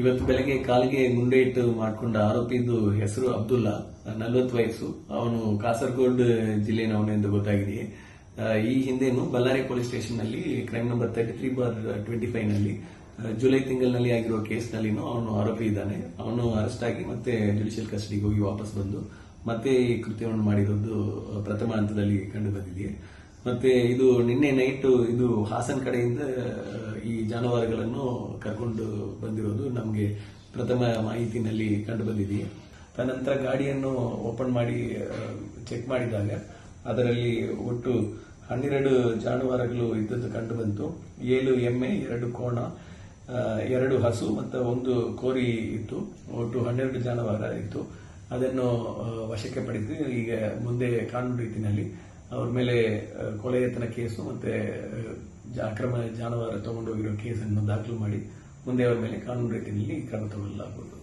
ಇವತ್ತು ಬೆಳಗ್ಗೆ ಕಾಲಿಗೆ ಗುಂಡೆ ಇಟ್ಟು ಮಾಡಿಕೊಂಡ ಆರೋಪಿದ್ದು ಹೆಸರು ಅಬ್ದುಲ್ಲಾ, 40 ವಯಸ್ಸು. ಅವನು ಕಾಸರಗೋಡು ಜಿಲ್ಲೆನವನು ಎಂದು ಗೊತ್ತಾಗಿದೆ. ಈ ಹಿಂದೆನೂ ಬಳ್ಳಾರಿ ಪೊಲೀಸ್ ಸ್ಟೇಷನ್ ನಲ್ಲಿ ಕ್ರೈಮ್ ನಂಬರ್ 33/25 ನಲ್ಲಿ ಜುಲೈ ತಿಂಗಳಿನಲ್ಲಿ ಆಗಿರುವ ಕೇಸ್ನಲ್ಲಿನೂ ಅವನು ಆರೋಪಿ ಇದ್ದಾನೆ. ಅವನು ಅರೆಸ್ಟ್ ಆಗಿ ಮತ್ತೆ ಜುಡಿಷಿಯಲ್ ಕಸ್ಟಡಿಗೆ ಹೋಗಿ ವಾಪಸ್ ಬಂದು ಮತ್ತೆ ಈ ಕೃತ್ಯವನ್ನು ಮಾಡಿರೋದು ಪ್ರಥಮ ಹಂತದಲ್ಲಿ ಕಂಡು ಬಂದಿದೆ. ಮತ್ತೆ ಇದು ನಿನ್ನೆ ನೈಟ್ ಇದು ಹಾಸನ್ ಕಡೆಯಿಂದ ಈ ಜಾನುವಾರುಗಳನ್ನು ಕರ್ಕೊಂಡು ಬಂದಿರೋದು ನಮಗೆ ಪ್ರಥಮ ಮಾಹಿತಿನಲ್ಲಿ ಕಂಡು ಬಂದಿದೆ. ತದನಂತರ ಗಾಡಿಯನ್ನು ಓಪನ್ ಮಾಡಿ ಚೆಕ್ ಮಾಡಿದಾಗ ಅದರಲ್ಲಿ ಒಟ್ಟು 12 ಜಾನುವಾರುಗಳು ಇದ್ದದ್ದು ಕಂಡು ಬಂತು. 7 ಎಮ್ಮೆ, 2 ಕೋಣ, 2 ಹಸು ಮತ್ತು 1 ಕೋರಿ ಇತ್ತು. ಒಟ್ಟು 12 ಜಾನುವಾರು ಇತ್ತು. ಅದನ್ನು ವಶಕ್ಕೆ ಪಡೆದು ಈಗ ಮುಂದೆ ಕಾನೂನು ರೀತಿಯಲ್ಲಿ ಅವ್ರ ಮೇಲೆ ಕೊಲೆ ಯತ್ನ ಕೇಸು ಮತ್ತೆ ಅಕ್ರಮ ಜಾನುವಾರು ತಗೊಂಡೋಗಿರೋ ಕೇಸನ್ನು ದಾಖಲು ಮಾಡಿ ಮುಂದೆ ಅವರ ಮೇಲೆ ಕಾನೂನು ರೀತಿಯಲ್ಲಿ ಕ್ರಮ ತಗೊಳ್ಳಲಾಗುವುದು.